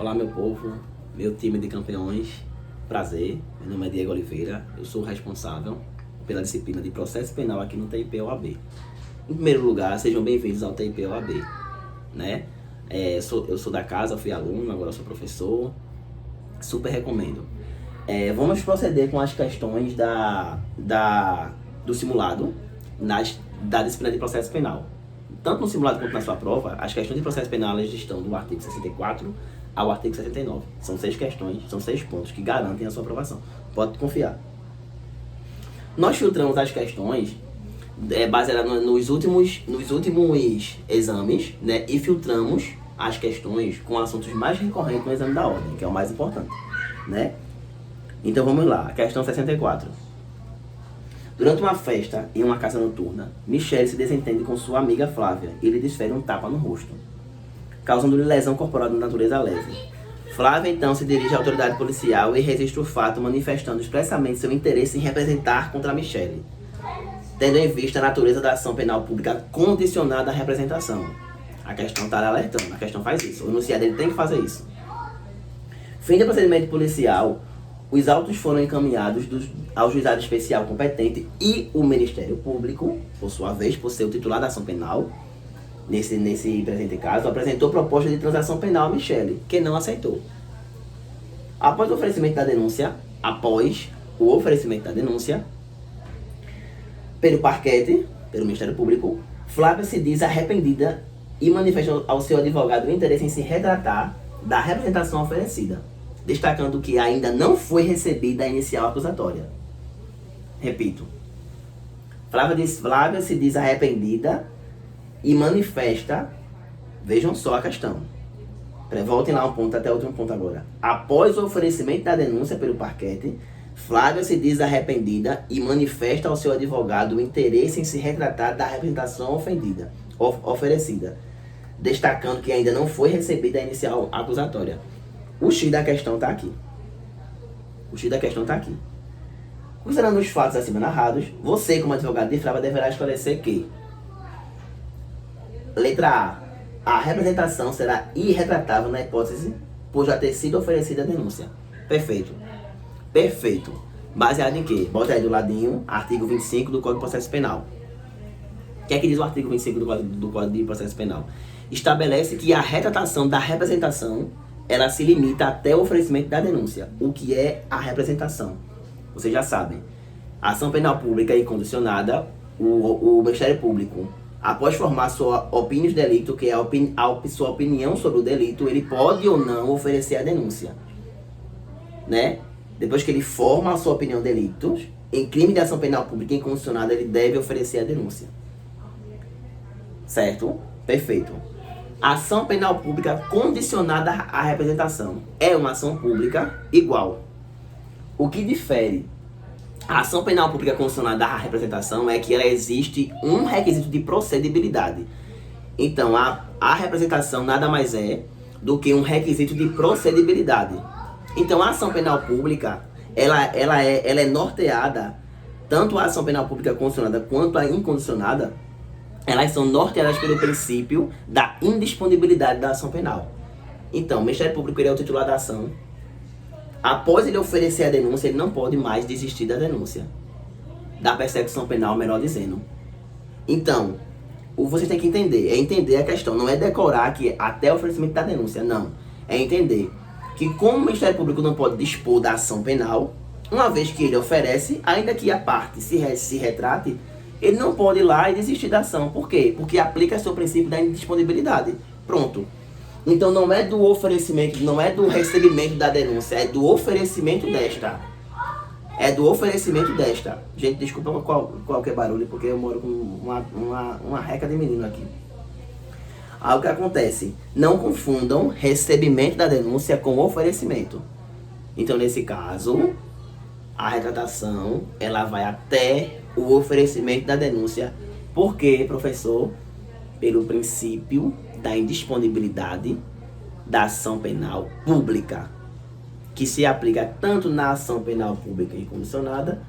Olá, meu povo, meu time de campeões, prazer, meu nome é Diego Oliveira, eu sou o responsável pela disciplina de processo penal aqui no TIP-OAB. Em primeiro lugar, sejam bem-vindos ao TIP-OAB, né? Eu sou da casa, fui aluno, agora sou professor, super recomendo. Vamos proceder com as questões do simulado da disciplina de processo penal. Tanto no simulado quanto na sua prova, as questões de processo penal estão do artigo 64 ao artigo 69. São 6 questões, são 6 pontos que garantem a sua aprovação. Pode confiar. Nós filtramos as questões baseadas nos últimos exames, né? E filtramos as questões com assuntos mais recorrentes no exame da ordem, que é o mais importante, né? Então vamos lá, questão 64. Durante uma festa em uma casa noturna, Michele se desentende com sua amiga Flávia e lhe desfere um tapa no rosto, causando-lhe lesão corporal de natureza leve. Flávia então se dirige à autoridade policial e registra o fato, manifestando expressamente seu interesse em representar contra Michele, tendo em vista a natureza da ação penal pública condicionada à representação. A questão está alertando, a questão faz isso, o enunciado ele tem que fazer isso. Fim do procedimento policial, os autos foram encaminhados ao juizado especial competente e o Ministério Público, por sua vez, por ser o titular da ação penal, nesse presente caso, apresentou proposta de transação penal a Michele, que não aceitou. Após o oferecimento da denúncia, pelo parquete, pelo Ministério Público, Flávia se diz arrependida e manifesta ao seu advogado o interesse em se retratar da representação oferecida, destacando que ainda não foi recebida a inicial acusatória. Repito. Flávia se diz arrependida e manifesta, vejam só a questão. Voltem lá um ponto, até o último ponto agora. Após o oferecimento da denúncia pelo parquete, Flávia se diz arrependida e manifesta ao seu advogado o interesse em se retratar da representação oferecida, destacando que ainda não foi recebida a inicial acusatória. O X da questão está aqui. Considerando os fatos acima narrados, você, como advogado de Flávia, deverá esclarecer que: letra A representação será irretratável na hipótese por já ter sido oferecida a denúncia. Perfeito. Baseado em quê? Bota aí do ladinho, artigo 25 do Código de Processo Penal. O que é que diz o artigo 25 do Código de Processo Penal? Estabelece que a retratação da representação ela se limita até o oferecimento da denúncia. O que é a representação? Vocês já sabem. A ação penal pública incondicionada, o Ministério Público, após formar sua opinião de delito, que é sua opinião sobre o delito, ele pode ou não oferecer a denúncia, né? Depois que ele forma a sua opinião de delitos, em crime de ação penal pública incondicionada, ele deve oferecer a denúncia. Certo? Perfeito. Ação penal pública condicionada à representação é uma ação pública igual. O que difere a ação penal pública condicionada à representação é que ela existe um requisito de procedibilidade. Então, a representação nada mais é do que um requisito de procedibilidade. Então, a ação penal pública, ela é norteada, tanto a ação penal pública condicionada quanto a incondicionada, elas são norteadas pelo princípio da indisponibilidade da ação penal. Então, o Ministério Público ele é o titular da ação. Após ele oferecer a denúncia, ele não pode mais desistir da denúncia, da persecução penal, melhor dizendo. Então, o que vocês têm que entender a questão. Não é decorar que até o oferecimento da denúncia, não. É entender que como o Ministério Público não pode dispor da ação penal, uma vez que ele oferece, ainda que a parte se retrate, ele não pode ir lá e desistir da ação. Por quê? Porque aplica-se o princípio da indisponibilidade. Pronto. Então não é do oferecimento, não é do recebimento da denúncia, é do oferecimento desta. Gente, desculpa qualquer barulho, porque eu moro com uma reca de menino aqui. Aí o que acontece? Não confundam recebimento da denúncia com oferecimento. Então, nesse caso, a retratação, ela vai até o oferecimento da denúncia. Por quê, professor? Pelo princípio da indisponibilidade da ação penal pública, que se aplica tanto na ação penal pública incondicionada,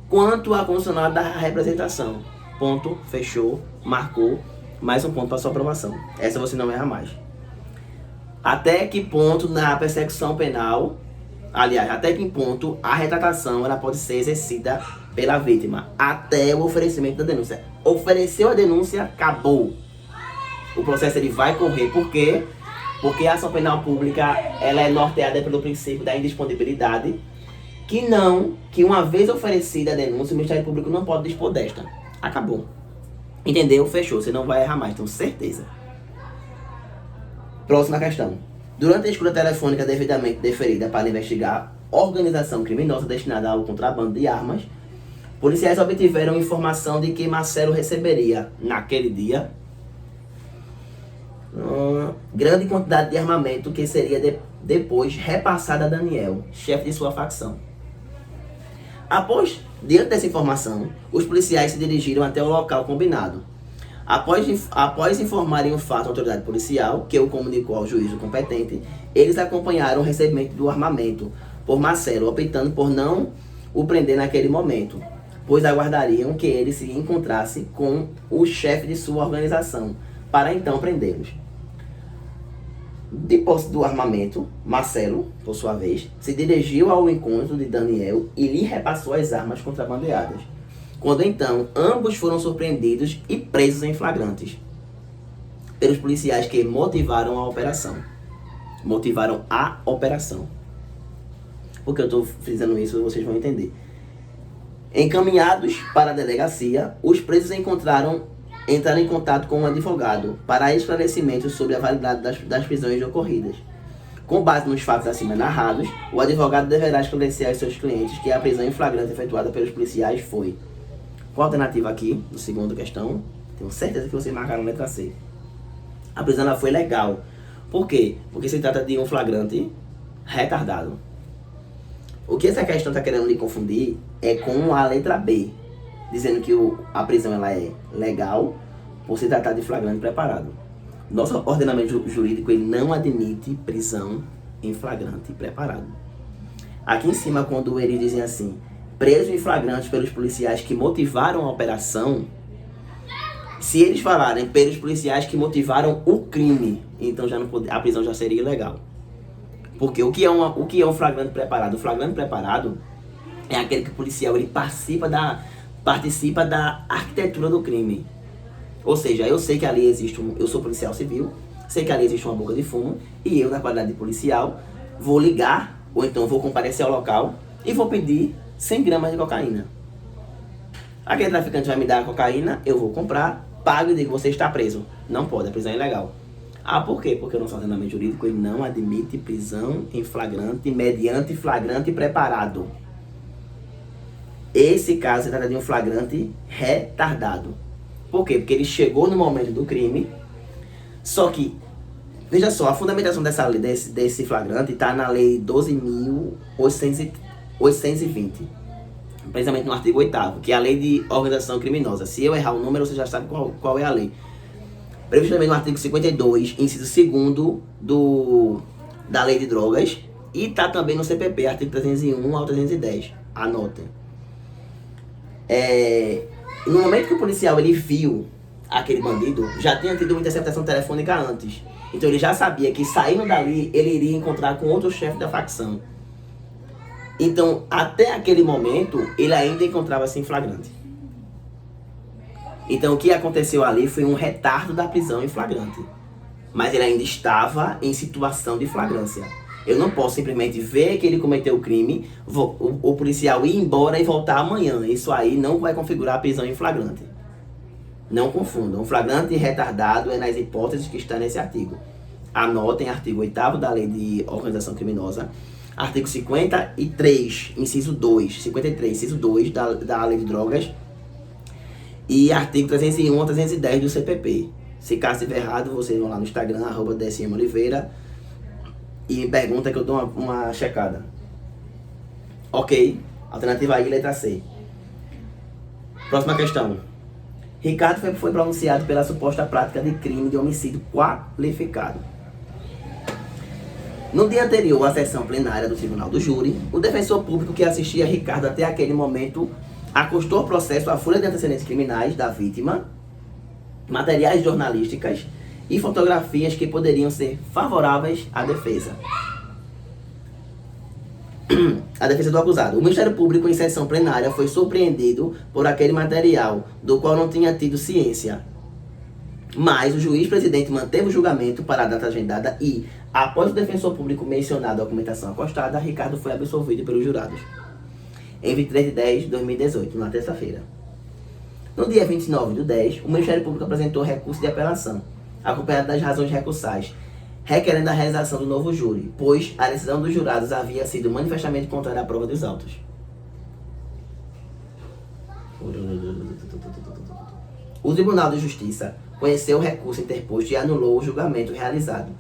quanto a condicionada da representação. Ponto, fechou, marcou, mais um ponto para sua aprovação. Essa você não erra mais. Até que ponto na persecução penal, aliás, até que ponto a retratação ela pode ser exercida pela vítima? Até o oferecimento da denúncia. Ofereceu a denúncia, acabou. O processo ele vai correr. Por quê? Porque a ação penal pública ela é norteada pelo princípio da indisponibilidade, que uma vez oferecida a denúncia, o Ministério Público não pode dispor desta. Acabou. Entendeu? Fechou. Você não vai errar mais, tenho certeza. Próxima questão. Durante a escuta telefônica devidamente deferida para investigar organização criminosa destinada ao contrabando de armas, policiais obtiveram informação de que Marcelo receberia, naquele dia, grande quantidade de armamento que seria depois repassada a Daniel, chefe de sua facção. Diante dessa informação, os policiais se dirigiram até o local combinado. Após informarem o fato à autoridade policial, que o comunicou ao juízo competente, eles acompanharam o recebimento do armamento por Marcelo, optando por não o prender naquele momento, pois aguardariam que ele se encontrasse com o chefe de sua organização, para então prendê-los. De posse do armamento, Marcelo, por sua vez, se dirigiu ao encontro de Daniel e lhe repassou as armas contrabandeadas. Quando então, ambos foram surpreendidos e presos em flagrantes pelos policiais que motivaram a operação. Por que eu estou frisando isso, vocês vão entender. Encaminhados para a delegacia, os presos entraram em contato com um advogado para esclarecimento sobre a validade das prisões ocorridas. Com base nos fatos acima narrados, o advogado deverá esclarecer aos seus clientes que a prisão em flagrante efetuada pelos policiais foi... Qual a alternativa aqui, no segundo questão? Tenho certeza que vocês marcaram a letra C. A prisão ela foi legal. Por quê? Porque se trata de um flagrante retardado. O que essa questão está querendo lhe confundir é com a letra B, dizendo que a prisão ela é legal por se tratar de flagrante preparado. Nosso ordenamento jurídico ele não admite prisão em flagrante preparado. Aqui em cima, quando eles dizem assim, preso em flagrante pelos policiais que motivaram a operação, se eles falarem pelos policiais que motivaram o crime, então a prisão já seria ilegal. Porque o que é um flagrante preparado? O flagrante preparado é aquele que o policial ele participa da arquitetura do crime. Ou seja, eu sei que ali eu sou policial civil, sei que ali existe uma boca de fumo, e eu, na qualidade de policial, vou ligar, ou então vou comparecer ao local e vou pedir 100 gramas de cocaína. Aquele traficante vai me dar a cocaína, eu vou comprar, pago e digo, você está preso. Não pode, a prisão é ilegal. Por quê? Porque o nosso ordenamento jurídico ele não admite prisão em flagrante mediante flagrante preparado. Esse caso se trata de um flagrante retardado. Por quê? Porque ele chegou no momento do crime, só que, veja só, a fundamentação desse flagrante está na Lei 12.820, precisamente no artigo 8º, que é a Lei de Organização Criminosa. Se eu errar o número, você já sabe qual é a lei. Previsto também no artigo 52, inciso 2º da Lei de Drogas, e está também no CPP, artigo 301 ao 310. Anotem. No momento que o policial ele viu aquele bandido, já tinha tido uma interceptação telefônica antes. Então ele já sabia que saindo dali, ele iria encontrar com outro chefe da facção. Então, até aquele momento, ele ainda encontrava-se em flagrante. Então, o que aconteceu ali foi um retardo da prisão em flagrante. Mas ele ainda estava em situação de flagrância. Eu não posso simplesmente ver que ele cometeu o crime, o policial ir embora e voltar amanhã. Isso aí não vai configurar a prisão em flagrante. Não confundam. Um flagrante retardado é nas hipóteses que está nesse artigo. Anotem artigo 8º da Lei de Organização Criminosa, artigo 53, inciso 2, 53, inciso 2 da Lei de Drogas, e artigo 301 a 310 do CPP. Se caso estiver errado, vocês vão lá no Instagram, @DSMOliveira, e me pergunta que eu dou uma checada. Ok? Alternativa aí, letra C. Próxima questão. Ricardo foi pronunciado pela suposta prática de crime de homicídio qualificado. No dia anterior à sessão plenária do Tribunal do Júri, o defensor público que assistia a Ricardo até aquele momento acostou o processo à folha de antecedentes criminais da vítima, materiais jornalísticas e fotografias que poderiam ser favoráveis à defesa. A defesa do acusado. O Ministério Público, em sessão plenária, foi surpreendido por aquele material do qual não tinha tido ciência. Mas o juiz-presidente manteve o julgamento para a data agendada e, após o defensor público mencionar a documentação acostada, Ricardo foi absolvido pelos jurados. Em 23 de 10 de 2018, na terça-feira. No dia 29 de 10, o Ministério Público apresentou recurso de apelação, acompanhado das razões recursais, requerendo a realização do novo júri, pois a decisão dos jurados havia sido manifestamente contrária à prova dos autos. O Tribunal de Justiça conheceu o recurso interposto e anulou o julgamento realizado,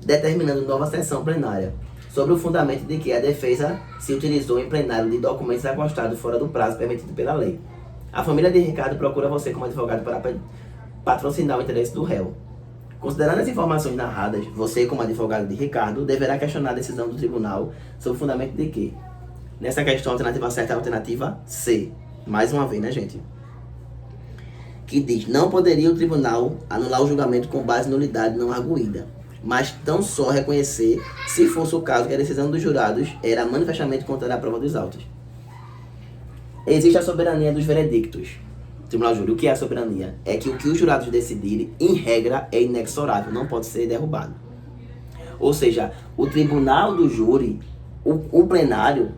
determinando nova sessão plenária, sobre o fundamento de que a defesa se utilizou em plenário de documentos acostados fora do prazo permitido pela lei. A família de Ricardo procura você como advogado para patrocinar o interesse do réu. Considerando as informações narradas, você, como advogado de Ricardo, deverá questionar a decisão do tribunal sob o fundamento de que, nessa questão, a alternativa certa é a alternativa C. Mais uma vez, né, gente? Que diz, não poderia o tribunal anular o julgamento com base em nulidade não arguída, mas tão só reconhecer, se fosse o caso, que a decisão dos jurados era manifestamente contrária à prova dos autos. Existe a soberania dos veredictos. Tribunal Júri, o que é a soberania? É que o os jurados decidirem, em regra, é inexorável, não pode ser derrubado. Ou seja, o tribunal do júri, o plenário,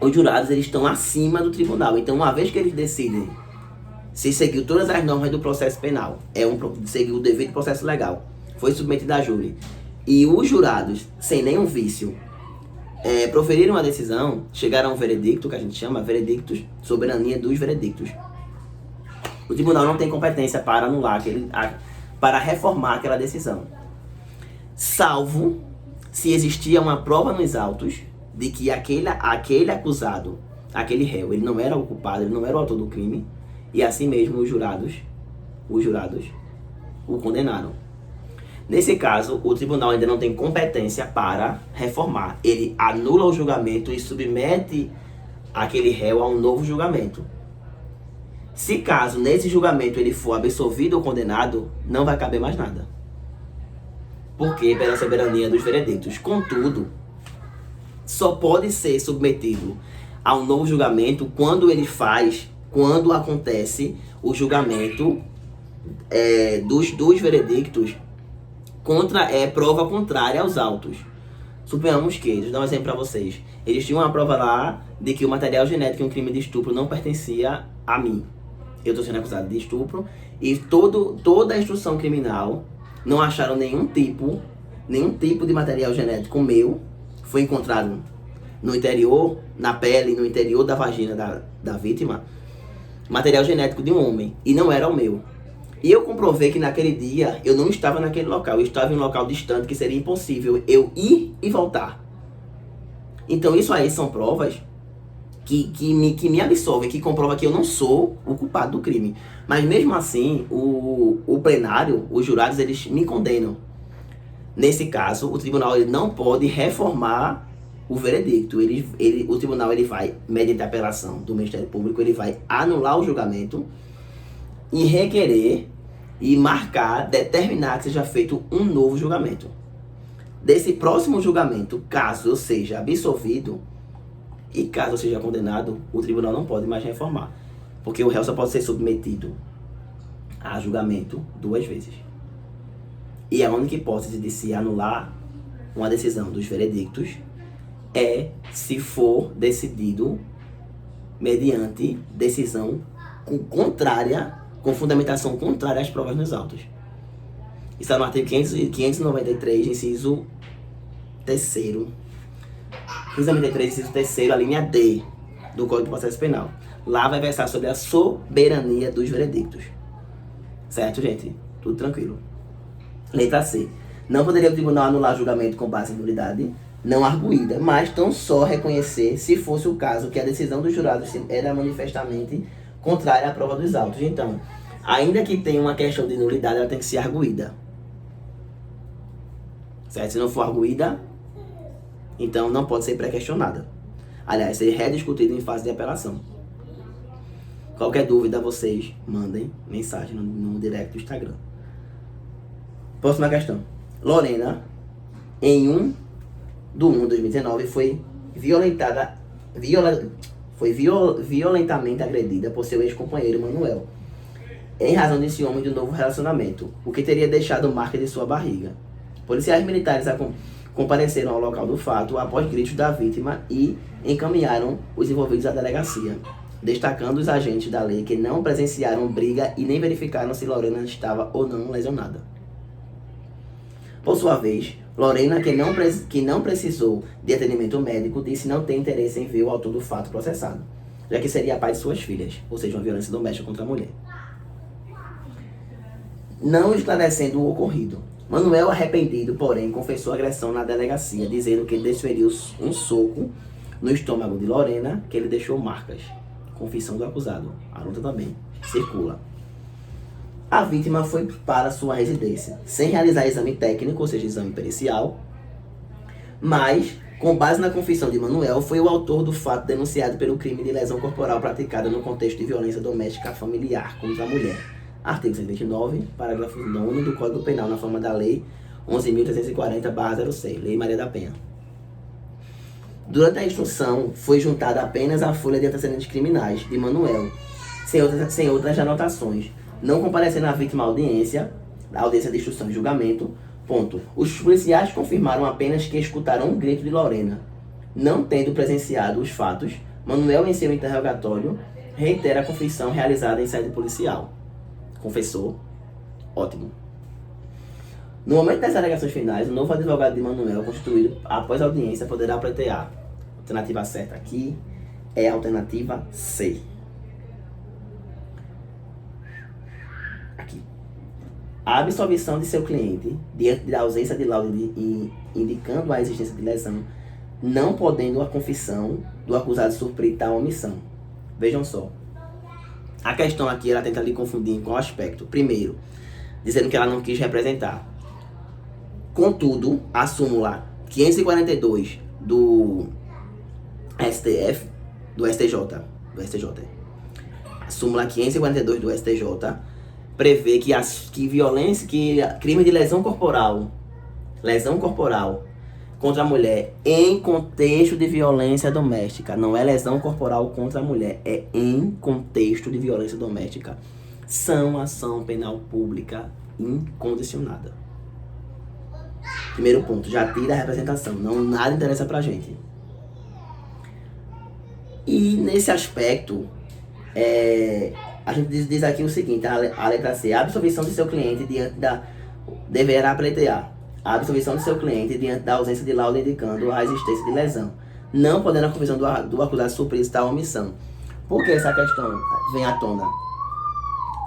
os jurados, eles estão acima do tribunal. Então, uma vez que eles decidem se seguiu todas as normas do processo penal, seguiu o devido processo legal, foi submetido a júri, e os jurados, sem nenhum vício, proferiram a decisão, chegaram a um veredicto, que a gente chama veredictos, soberania dos veredictos. O tribunal não tem competência para anular para reformar aquela decisão, salvo se existia uma prova nos autos de que aquele acusado, aquele réu, ele não era o culpado, ele não era o autor do crime, e assim mesmo os jurados o condenaram. Nesse caso, o tribunal ainda não tem competência para reformar. Ele anula o julgamento e submete aquele réu a um novo julgamento. Se caso nesse julgamento ele for absolvido ou condenado, não vai caber mais nada. Porque pela soberania dos veredictos. Contudo, só pode ser submetido a um novo julgamento quando acontece o julgamento dos veredictos contra prova contrária aos autos. Suponhamos que, deixa eu dar um exemplo para vocês. Eles tinham uma prova lá de que o material genético em um crime de estupro não pertencia a mim. Eu estou sendo acusado de estupro e toda a instrução criminal não acharam nenhum tipo de material genético meu. Foi encontrado no interior, na pele, no interior da vagina da vítima, material genético de um homem, e não era o meu. E eu comprovei que naquele dia eu não estava naquele local, eu estava em um local distante que seria impossível eu ir e voltar. Então isso aí são provas que me absolvem, que comprovam que eu não sou o culpado do crime. Mas mesmo assim, o plenário, os jurados, eles me condenam. Nesse caso, o tribunal ele não pode reformar o veredicto. O tribunal ele vai, mediante a apelação do Ministério Público, ele vai anular o julgamento e requerer e determinar que seja feito um novo julgamento. Desse próximo julgamento, caso eu seja absolvido e caso eu seja condenado, o tribunal não pode mais reformar, porque o réu só pode ser submetido a julgamento 2 vezes. E a única hipótese de se anular uma decisão dos veredictos é se for decidido mediante decisão com fundamentação contrária às provas nos autos. Está no artigo 593, inciso 3º. 593, inciso 3º, a linha D do Código de Processo Penal. Lá vai versar sobre a soberania dos veredictos. Certo, gente? Tudo tranquilo. Letra C. Não poderia o tribunal anular julgamento com base em nulidade não arguída, mas tão só reconhecer, se fosse o caso, que a decisão dos jurados era manifestamente contrária à prova dos autos. Então, ainda que tenha uma questão de nulidade, ela tem que ser arguída. Certo? Se não for arguída, então não pode ser pré-questionada. Aliás, ser rediscutido em fase de apelação. Qualquer dúvida, vocês mandem mensagem no direct do Instagram. Próxima questão. Lorena, em 1/1/2019, foi violentamente agredida por seu ex-companheiro Manuel, em razão de ciúme de um novo relacionamento, o que teria deixado marca de sua barriga. Policiais militares compareceram ao local do fato após gritos da vítima e encaminharam os envolvidos à delegacia, destacando os agentes da lei que não presenciaram briga e nem verificaram se Lorena estava ou não lesionada. Por sua vez, Lorena, que não precisou de atendimento médico, disse não ter interesse em ver o autor do fato processado, já que seria pai de suas filhas, ou seja, uma violência doméstica contra a mulher. Não esclarecendo o ocorrido, Manuel, arrependido, porém, confessou a agressão na delegacia, dizendo que desferiu um soco no estômago de Lorena, que ele deixou marcas. Confissão do acusado. A nota também circula. A vítima foi para sua residência, sem realizar exame técnico, ou seja, exame pericial, mas, com base na confissão de Manuel, foi o autor do fato denunciado pelo crime de lesão corporal praticada no contexto de violência doméstica familiar contra a mulher. Artigo 129, parágrafo 9º do Código Penal, na forma da Lei 11.340/06, Lei Maria da Penha. Durante a instrução, foi juntada apenas a folha de antecedentes criminais de Manuel, sem outras anotações, não comparecendo a vítima à audiência de instrução e julgamento. Ponto. Os policiais confirmaram apenas que escutaram um grito de Lorena. Não tendo presenciado os fatos, Manuel, em seu interrogatório, reitera a confissão realizada em sede policial. Confessou. Ótimo. No momento das alegações finais, o novo advogado de Manuel, constituído após a audiência, poderá pleitear. A alternativa certa aqui é a alternativa C. Aqui. A absolvição de seu cliente, diante da ausência de laudo indicando a existência de lesão, não podendo a confissão do acusado suprir tal omissão. Vejam só. A questão aqui, ela tenta lhe confundir em qual aspecto? Primeiro, dizendo que ela não quis representar. Contudo, a súmula 542 do STF, do STJ, a súmula 542 do STJ prevê que crime de lesão corporal contra a mulher em contexto de violência doméstica, não é lesão corporal contra a mulher, é em contexto de violência doméstica, são ação penal pública incondicionada. Primeiro ponto, já tira a representação, nada interessa pra gente. E nesse aspecto, a gente diz aqui o seguinte, a letra C, a absolvição de seu cliente deverá pleitear a absolvição de seu cliente diante da ausência de laudo indicando a existência de lesão, não podendo a confissão do acusado suprir tal omissão. Por que essa questão vem à tona?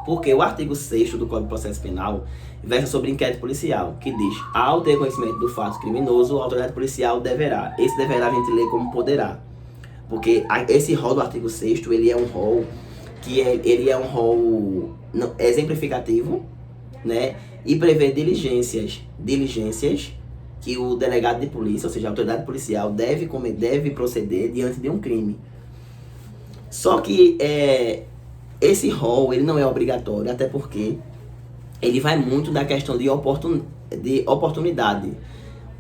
Porque o artigo 6º do Código de Processo Penal versa sobre inquérito policial, que diz, ao ter conhecimento do fato criminoso, a autoridade policial deverá. Esse deverá a gente lê como poderá. Porque esse rol do artigo 6º, ele é um rol exemplificativo, né? E prevê diligências que o delegado de polícia, ou seja, a autoridade policial, deve proceder diante de um crime. Só que esse rol, ele não é obrigatório, até porque ele vai muito da questão de oportunidade.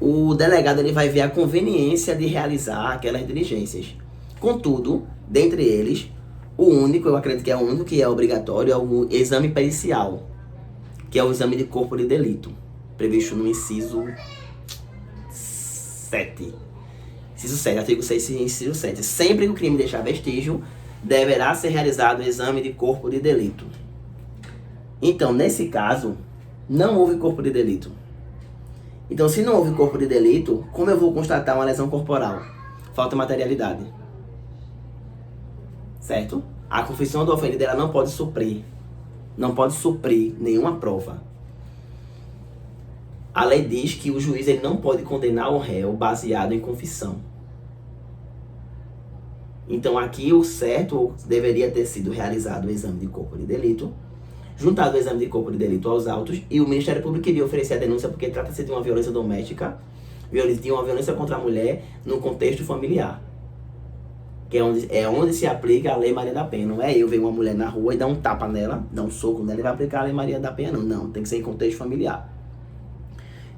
O delegado, ele vai ver a conveniência de realizar aquelas diligências. Contudo, dentre eles, eu acredito que é o único que é obrigatório, é o exame pericial, que é o exame de corpo de delito, previsto no inciso 7. Inciso 7, artigo 6, inciso 7. Sempre que o crime deixar vestígio, deverá ser realizado o exame de corpo de delito. Então, nesse caso, não houve corpo de delito. Então, se não houve corpo de delito, como eu vou constatar uma lesão corporal? Falta materialidade. Certo? A confissão do ofendido, ela não pode suprir nenhuma prova. A lei diz que o juiz, ele não pode condenar o réu baseado em confissão. Então aqui o certo deveria ter sido realizado o exame de corpo de delito, juntado o exame de corpo de delito aos autos, e o Ministério Público iria oferecer a denúncia porque trata-se de uma violência doméstica, de uma violência contra a mulher no contexto familiar. Que é onde se aplica a Lei Maria da Penha. Não é eu ver uma mulher na rua e dar um tapa nela, dar um soco nela e vai aplicar a Lei Maria da Penha, não. Não, tem que ser em contexto familiar.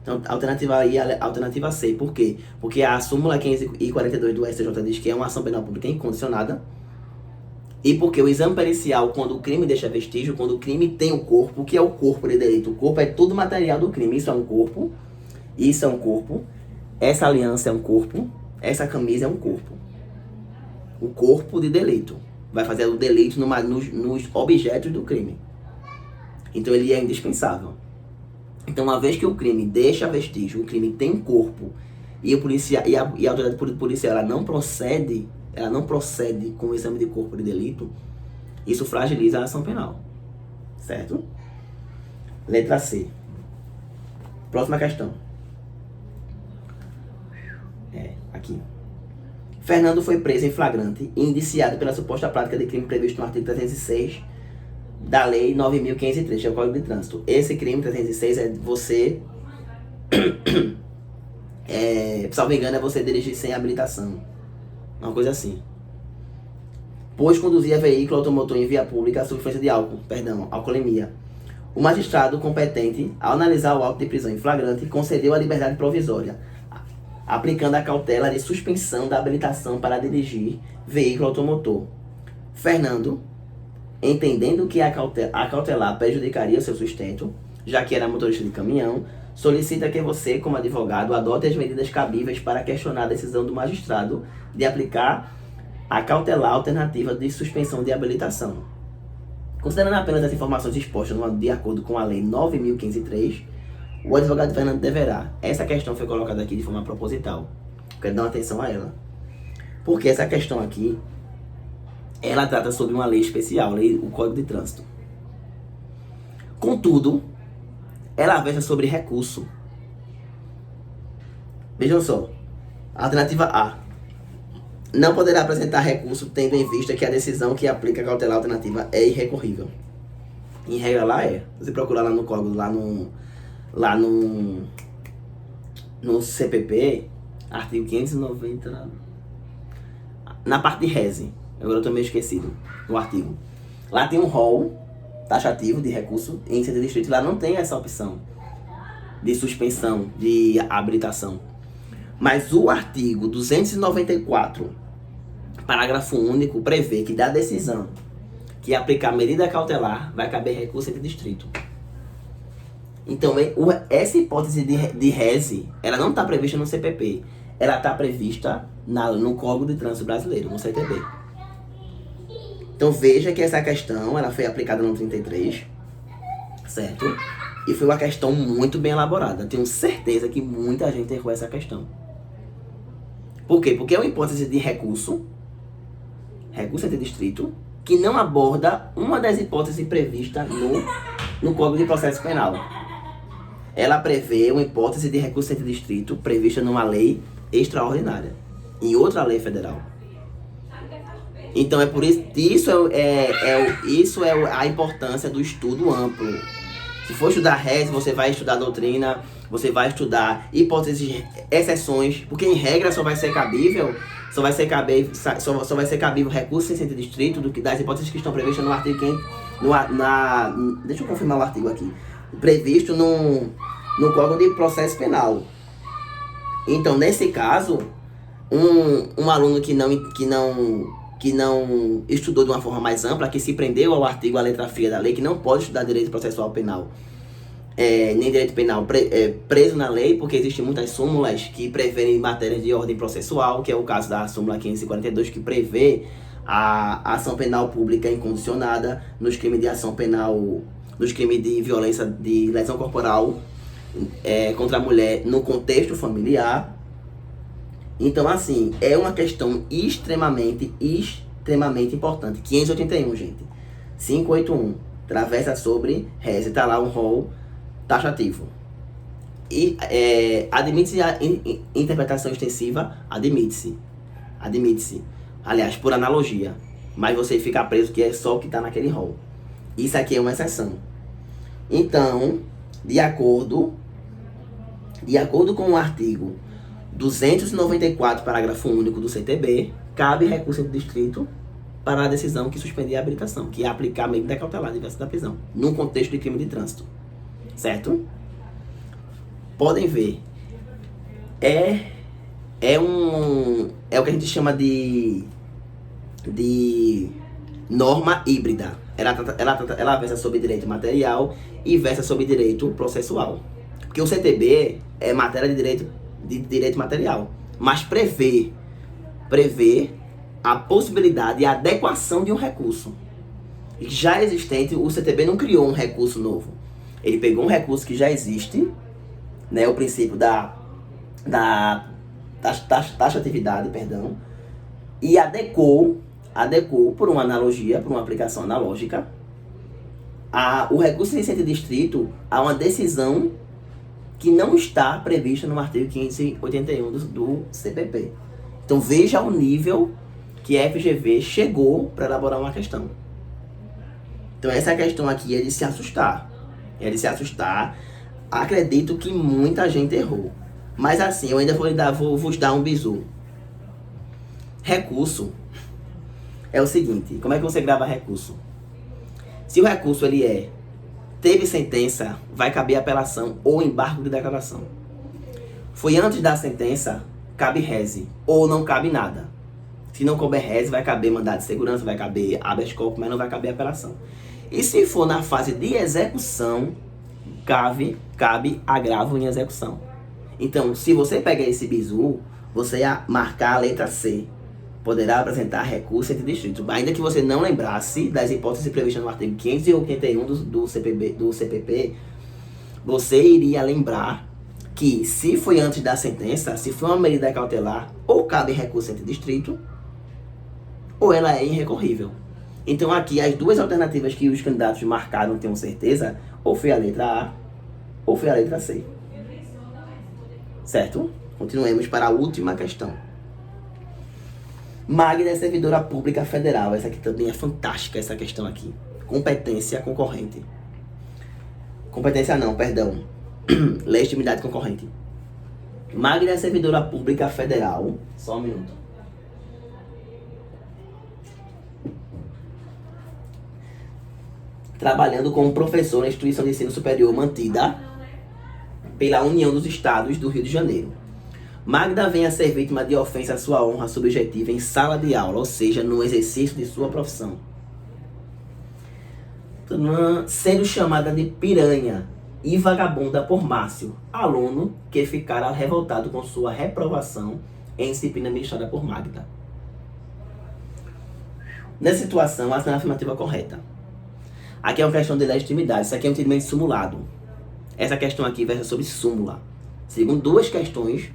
Então, alternativa I e alternativa C. Por quê? Porque a súmula 542 do STJ diz que é uma ação penal pública incondicionada. E porque o exame pericial, quando o crime deixa vestígio, quando o crime tem o corpo, o que é o corpo de delito? O corpo é todo material do crime. Isso é um corpo. Isso é um corpo. Essa aliança é um corpo. Essa camisa é um corpo. O corpo de delito. Vai fazer o delito nos objetos do crime. Então ele é indispensável. Então, uma vez que o crime deixa vestígio, o crime tem corpo, e, a autoridade policial ela não procede com o exame de corpo de delito, isso fragiliza a ação penal. Certo? Letra C. Próxima questão. Aqui. Fernando foi preso em flagrante e indiciado pela suposta prática de crime previsto no artigo 306 da Lei 9.503, que é o Código de Trânsito. Esse crime 306 é você... salvo engano, é você dirigir sem habilitação. Uma coisa assim. Pois conduzia veículo automotor em via pública sob influência de alcoolemia. O magistrado competente, ao analisar o auto de prisão em flagrante, concedeu a liberdade provisória, aplicando a cautela de suspensão da habilitação para dirigir veículo automotor. Fernando, entendendo que a cautelar prejudicaria o seu sustento, já que era motorista de caminhão, solicita que você, como advogado, adote as medidas cabíveis para questionar a decisão do magistrado de aplicar a cautelar alternativa de suspensão de habilitação. Considerando apenas as informações expostas de acordo com a Lei 9.503, o advogado Fernando deverá. Essa questão foi colocada aqui de forma proposital. Quero dar uma atenção a ela. Porque essa questão aqui, ela trata sobre uma lei especial, o Código de Trânsito. Contudo, ela versa sobre recurso. Vejam só. Alternativa A. Não poderá apresentar recurso tendo em vista que a decisão que aplica a cautelar alternativa é irrecorrível. Em regra lá é. Você procurar lá no Código, lá no CPP, artigo 590, na parte de reze. Agora eu tô meio esquecido no artigo. Lá tem um rol taxativo de recurso em sentido estrito. Lá não tem essa opção de suspensão de habilitação. Mas o artigo 294, parágrafo único, prevê que da decisão que aplicar medida cautelar vai caber recurso entre distrito. Então, essa hipótese de reze, ela não está prevista no CPP. Ela está prevista no Código de Trânsito Brasileiro, no CTB. Então, veja que essa questão ela foi aplicada no 33, certo? E foi uma questão muito bem elaborada. Tenho certeza que muita gente errou essa questão. Por quê? Porque é uma hipótese de recurso entre distrito, que não aborda uma das hipóteses previstas no Código de Processo Penal. Ela prevê uma hipótese de recurso entre distrito prevista numa lei extraordinária, em outra lei federal. Então é por isso, isso é a importância do estudo amplo. Se for estudar res, você vai estudar doutrina, você vai estudar hipóteses, exceções, porque em regra só vai ser cabível recurso sem sentido distrito das hipóteses que estão previstas no artigo 500, deixa eu confirmar o artigo aqui, previsto no Código de Processo Penal. Então, nesse caso, um aluno que não estudou de uma forma mais ampla, que se prendeu ao artigo, à letra fria da lei, que não pode estudar direito processual penal, nem direito penal preso na lei, porque existem muitas súmulas que prevêem matérias de ordem processual, que é o caso da súmula 542, que prevê a ação penal pública incondicionada nos crimes de ação penal, nos crimes de violência, de lesão corporal contra a mulher no contexto familiar. Então, assim, é uma questão extremamente importante. 581, gente. 581. Travessa sobre reze. Tá lá um rol taxativo. E admite-se a interpretação extensiva? Admite-se. Aliás, por analogia. Mas você fica preso que é só o que tá naquele rol. Isso aqui é uma exceção. Então, de acordo com o artigo 294, parágrafo único do CTB, cabe recurso do distrito para a decisão que suspender a habilitação, que é aplicar a medida cautelar diversa da prisão, num contexto de crime de trânsito. Certo? podem ver. É o que a gente chama de norma híbrida. Ela versa sobre direito material e versa sobre direito processual. Porque o CTB é matéria de direito material, mas prevê a possibilidade e a adequação de um recurso já existente. O CTB não criou um recurso novo. Ele pegou um recurso que já existe, né, o princípio da taxatividade, perdão, e adequou por uma analogia, por uma aplicação analógica, o recurso inocente distrito a uma decisão que não está prevista no artigo 581 do CPP. Então veja o nível que a FGV chegou para elaborar uma questão. Então essa questão aqui é de se assustar. Acredito que muita gente errou. Mas assim, eu ainda vou vos dar um bizu. Recurso é o seguinte: como é que você grava recurso? Se o recurso teve sentença, vai caber apelação ou embargo de declaração. Foi antes da sentença, cabe rese ou não cabe nada. Se não couber rese, vai caber mandado de segurança, vai caber habeas corpus, mas não vai caber apelação. E se for na fase de execução, cabe agravo em execução. Então, se você pegar esse bizu, você ia marcar a letra C. Poderá apresentar recurso entre distritos. Ainda que você não lembrasse das hipóteses previstas no artigo 581 do CPP, você iria lembrar que, se foi antes da sentença, se foi uma medida cautelar, ou cabe recurso entre distrito, ou ela é irrecorrível. Então aqui as duas alternativas que os candidatos marcaram, tenham certeza, ou foi a letra A, ou foi a letra C. Certo? Continuemos para a última questão. Magda é servidora pública federal. Essa aqui também é fantástica, essa questão aqui. Competência concorrente. Competência não, perdão. Legitimidade concorrente. Magda é servidora pública federal. Só um minuto. Trabalhando como professor na instituição de ensino superior mantida pela União dos Estados do Rio de Janeiro. Magda vem a ser vítima de ofensa à sua honra subjetiva em sala de aula, ou seja, no exercício de sua profissão, sendo chamada de piranha e vagabunda por Márcio, aluno que ficara revoltado com sua reprovação em disciplina ministrada por Magda. Nessa situação, a afirmativa correta. Aqui é uma questão de legitimidade, isso aqui é um entendimento simulado. Essa questão aqui versa sobre súmula. Segundo duas questões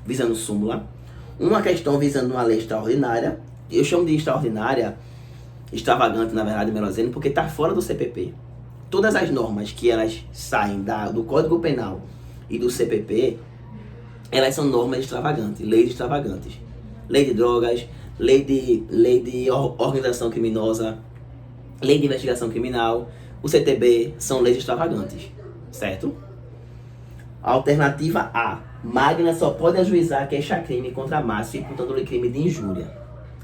visando súmula, uma questão visando uma lei extraordinária. Eu chamo de extraordinária, extravagante na verdade, melhor dizendo, porque está fora do CPP. Todas as normas que elas saem do Código Penal e do CPP, elas são normas extravagantes, leis extravagantes. Lei de drogas, lei de organização criminosa, lei de investigação criminal, o CTB, são leis extravagantes, certo? Alternativa A. Magda só pode ajuizar queixa-crime contra Márcio, imputando-lhe crime de injúria.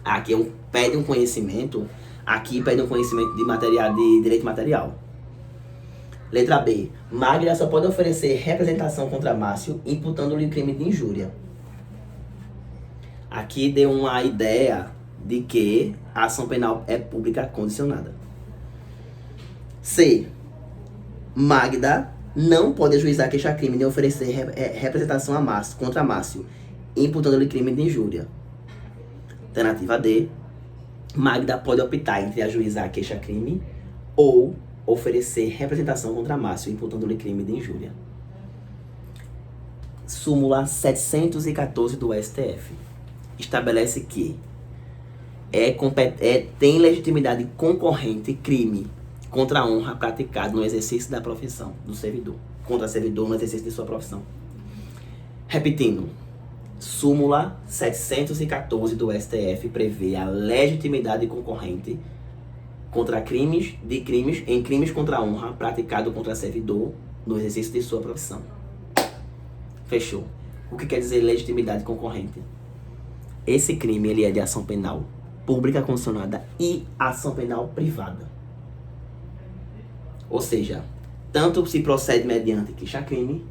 Aqui pede um conhecimento de direito material. Letra B. Magda só pode oferecer representação contra Márcio, imputando-lhe crime de injúria. Aqui deu uma ideia de que a ação penal é pública condicionada. C. Magda não pode ajuizar queixa-crime nem oferecer representação contra Márcio, imputando-lhe crime de injúria. Alternativa D. Magda pode optar entre ajuizar queixa-crime ou oferecer representação contra Márcio, imputando-lhe crime de injúria. Súmula 714 do STF estabelece que tem legitimidade concorrente crime contra a honra praticado no exercício da profissão do servidor, contra servidor no exercício de sua profissão. Repetindo, súmula 714 do STF prevê a legitimidade concorrente contra crimes contra a honra praticado contra servidor no exercício de sua profissão. Fechou. O que quer dizer legitimidade concorrente? Esse crime ele é de ação penal pública condicionada e ação penal privada. Ou seja, tanto se procede mediante queixa-crime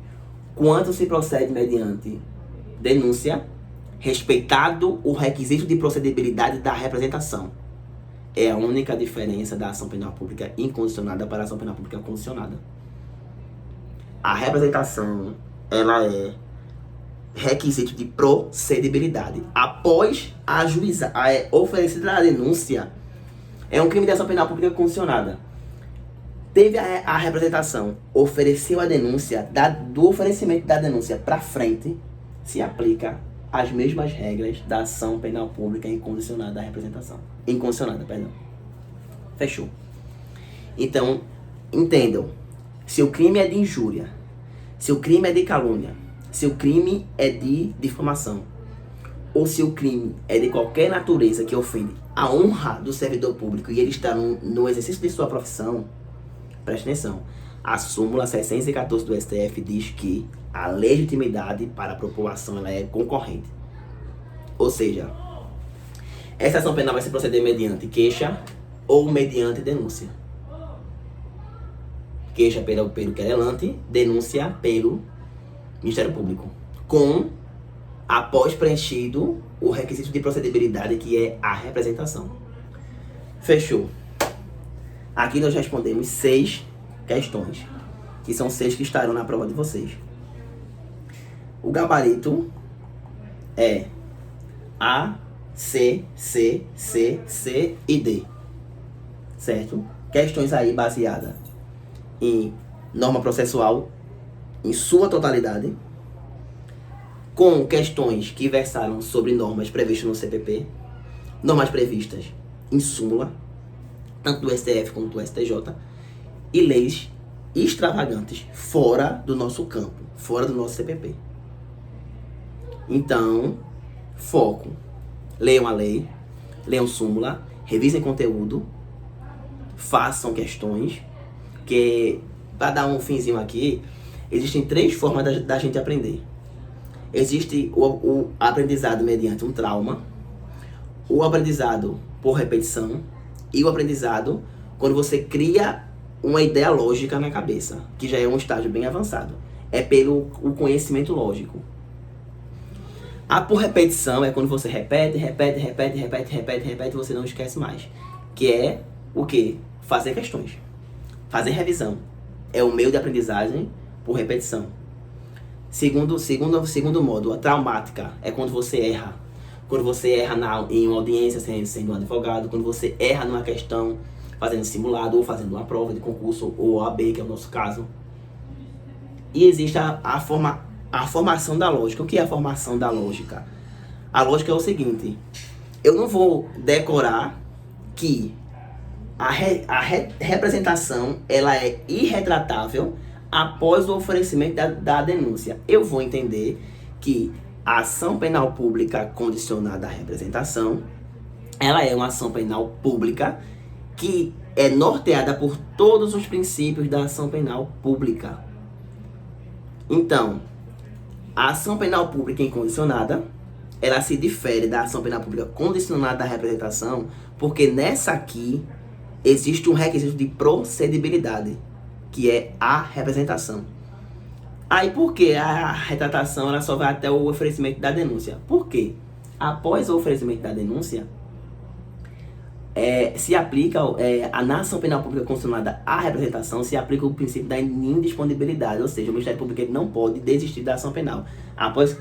quando se procede mediante denúncia, respeitado o requisito de procedibilidade da representação. É a única diferença da ação penal pública incondicionada para a ação penal pública condicionada. A representação, ela é requisito de procedibilidade. Após a oferecida a denúncia, é um crime de ação penal pública condicionada. Teve a representação, ofereceu a denúncia, do oferecimento da denúncia para frente, se aplica as mesmas regras da ação penal pública incondicionada da representação. Incondicionada, perdão. Fechou. Então, entendam. Se o crime é de injúria, se o crime é de calúnia, se o crime é de difamação, ou se o crime é de qualquer natureza que ofende a honra do servidor público e ele está no exercício de sua profissão, preste atenção. A súmula 614 do STF diz que a legitimidade para a propor ação ela é concorrente. Ou seja, essa ação penal vai se proceder mediante queixa ou mediante denúncia. Queixa pelo querelante, denúncia pelo Ministério Público. Após preenchido o requisito de procedibilidade, que é a representação. Fechou. Aqui nós respondemos 6 questões, que são 6 que estarão na prova de vocês. O gabarito é A, C, C, C, C e D. Certo? Questões aí baseadas em norma processual em sua totalidade, com questões que versaram sobre normas previstas no CPP, normas previstas em súmula, tanto do STF como do STJ, e leis extravagantes fora do nosso campo, fora do nosso CPP. Então, foco. Leiam a lei, leiam súmula, revisem conteúdo, façam questões, que, para dar um finzinho aqui, existem 3 formas da gente aprender. Existe o aprendizado mediante um trauma, o aprendizado por repetição e o aprendizado quando você cria uma ideia lógica na cabeça, que já é um estágio bem avançado. É pelo o conhecimento lógico. A por repetição é quando você repete e você não esquece mais. Que é o quê? Fazer questões. Fazer revisão. É o meio de aprendizagem por repetição. Segundo modo, a traumática é quando você erra. Quando você erra em uma audiência sendo um advogado, quando você erra numa questão fazendo simulado ou fazendo uma prova de concurso ou OAB, que é o nosso caso. E existe a formação da lógica. O que é a formação da lógica? A lógica é o seguinte: eu não vou decorar que a representação ela é irretratável após o oferecimento da denúncia. Eu vou entender que a ação penal pública condicionada à representação, ela é uma ação penal pública que é norteada por todos os princípios da ação penal pública. Então, a ação penal pública incondicionada, ela se difere da ação penal pública condicionada à representação, porque nessa aqui existe um requisito de procedibilidade, que é a representação. Aí por que a retratação ela só vai até o oferecimento da denúncia? Por quê? Após o oferecimento da denúncia, se aplica, na ação penal pública condicionada à representação, se aplica o princípio da indisponibilidade, ou seja, o Ministério Público ele não pode desistir da ação penal.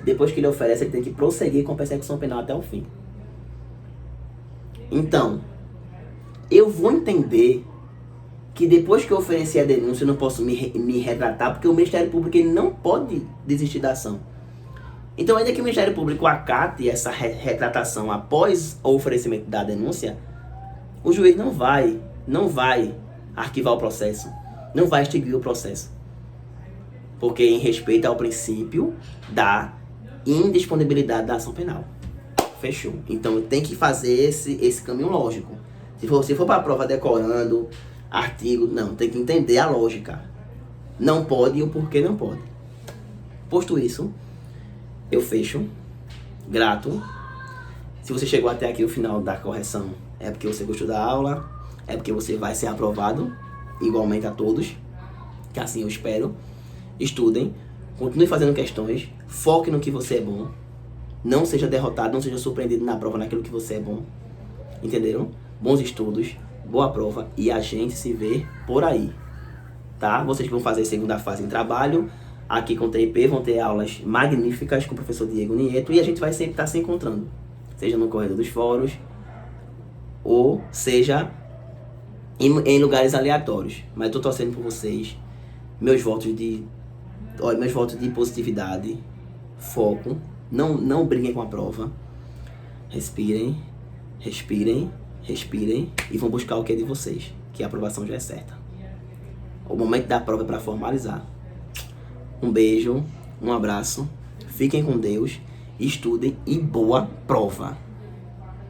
Depois que ele oferece, ele tem que prosseguir com a persecução penal até o fim. Então, eu vou entender que depois que eu oferecer a denúncia, eu não posso me retratar, porque o Ministério Público ele não pode desistir da ação. Então, ainda que o Ministério Público acate essa retratação após o oferecimento da denúncia, o juiz não vai arquivar o processo, não vai extinguir o processo. Porque em respeito ao princípio da indisponibilidade da ação penal. Fechou. Então, tem que fazer esse caminho lógico. Se for para a prova decorando artigo, não, tem que entender a lógica. Não pode e o porquê não pode. Posto isso, eu fecho. Grato. Se você chegou até aqui o final da correção, é porque você gostou da aula, é porque você vai ser aprovado, igualmente a todos, que assim eu espero. Estudem, Continue fazendo questões, foque no que você é bom. Não seja derrotado, não seja surpreendido na prova naquilo que você é bom. Entenderam? Bons estudos, boa prova e a gente se vê por aí. Tá? Vocês vão fazer segunda fase em trabalho. Aqui com o TIP vão ter aulas magníficas com o professor Diego Nieto e a gente vai sempre estar se encontrando. Seja no corredor dos fóruns ou seja em lugares aleatórios. Mas eu tô torcendo por vocês. Meus votos de positividade, foco. Não briguem com a prova. Respirem, respirem, respirem e vão buscar o que é de vocês, que a aprovação já é certa. O momento da prova é para formalizar. Um beijo, um abraço, fiquem com Deus, estudem e boa prova!